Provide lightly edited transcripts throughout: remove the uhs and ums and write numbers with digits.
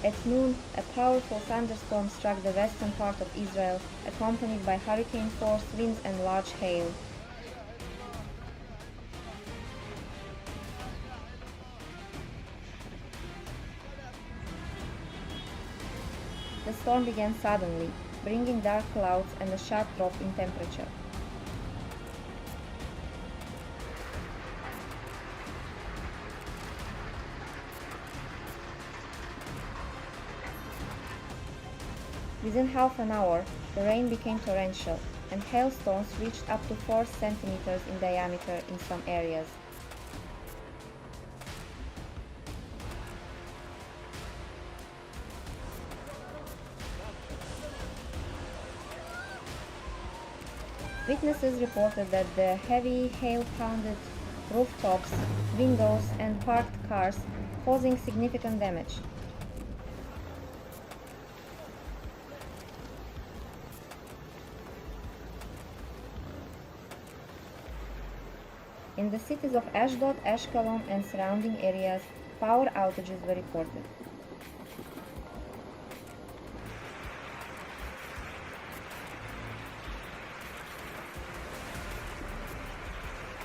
At noon, a powerful thunderstorm struck the western part of Israel, accompanied by hurricane-force winds and large hail. The storm began suddenly, bringing dark clouds and a sharp drop in temperature. Within half an hour, the rain became torrential, and hailstones reached up to 4 centimeters in diameter in some areas. Witnesses reported that the heavy hail pounded rooftops, windows, and parked cars, causing significant damage. In the cities of Ashdod, Ashkelon, and surrounding areas, power outages were reported.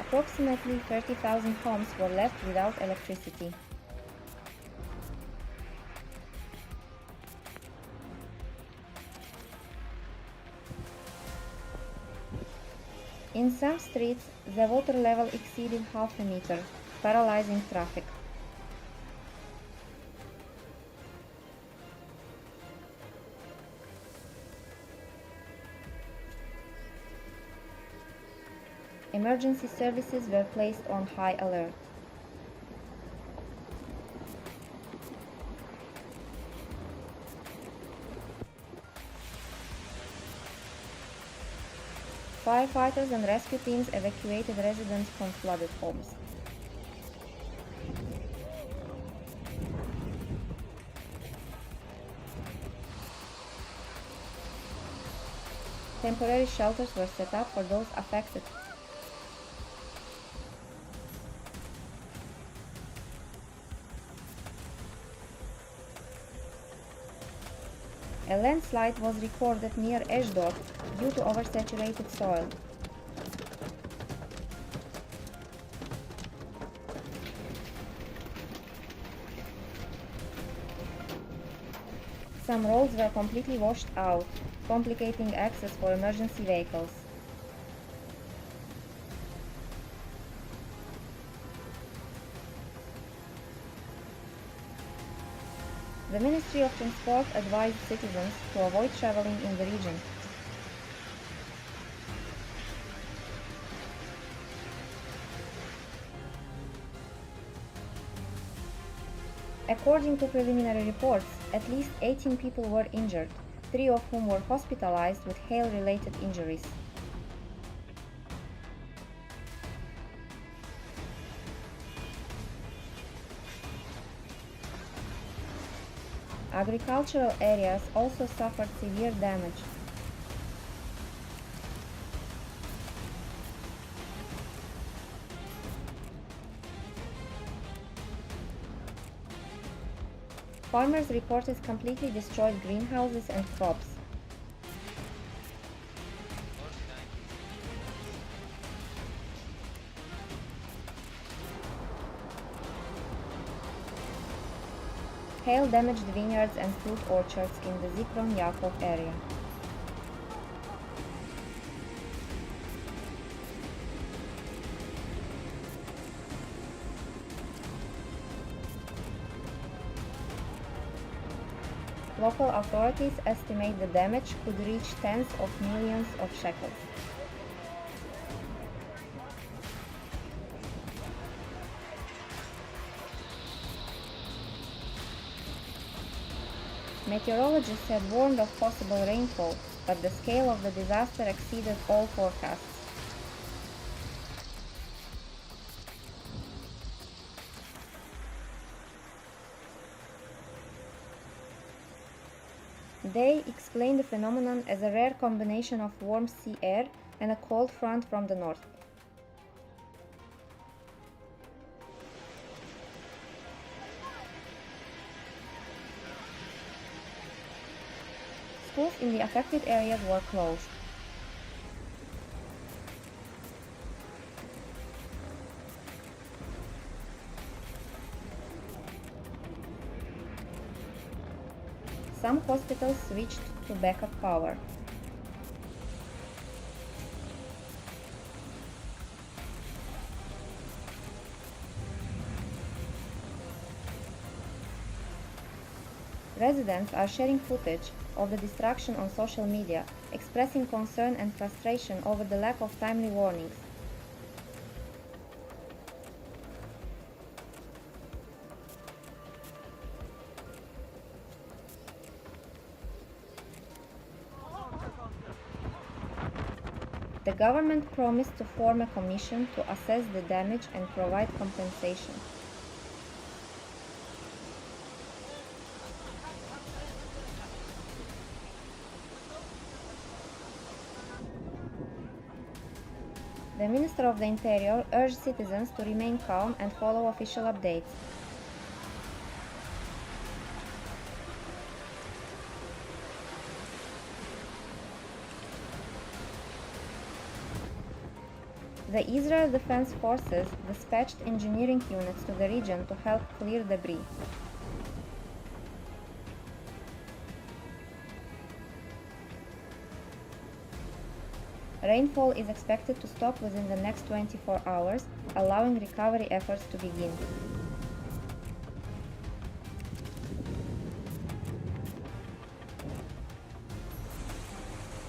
Approximately 30,000 homes were left without electricity. In some streets, the water level exceeded half a meter, paralyzing traffic. Emergency services were placed on high alert. Firefighters and rescue teams evacuated residents from flooded homes. Temporary shelters were set up for those affected. A landslide was recorded near Ashdod due to oversaturated soil. Some roads were completely washed out, complicating access for emergency vehicles. The Ministry of Transport advised citizens to avoid traveling in the region. According to preliminary reports, at least 18 people were injured, 3 of whom were hospitalized with hail-related injuries. Agricultural areas also suffered severe damage. Farmers reported completely destroyed greenhouses and crops. Hail damaged vineyards and fruit orchards in the Zikron Yaakov area. Local authorities estimate the damage could reach tens of millions of shekels. Meteorologists had warned of possible rainfall, but the scale of the disaster exceeded all forecasts. They explained the phenomenon as a rare combination of warm sea air and a cold front from the north. in the affected areas were closed. Some hospitals switched to backup power. Residents are sharing footage of the destruction on social media, expressing concern and frustration over the lack of timely warnings. The government promised to form a commission to assess the damage and provide compensation. The Minister of the Interior urged citizens to remain calm and follow official updates. The Israel Defense Forces dispatched engineering units to the region to help clear debris. Rainfall is expected to stop within the next 24 hours, allowing recovery efforts to begin.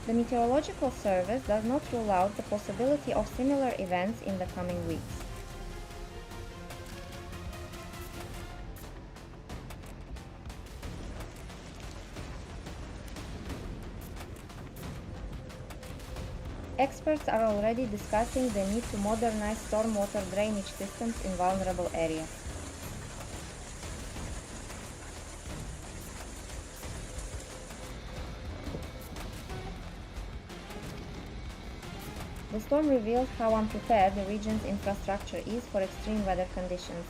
The Meteorological Service does not rule out the possibility of similar events in the coming weeks. Experts are already discussing the need to modernize stormwater drainage systems in vulnerable areas. The storm revealed how unprepared the region's infrastructure is for extreme weather conditions.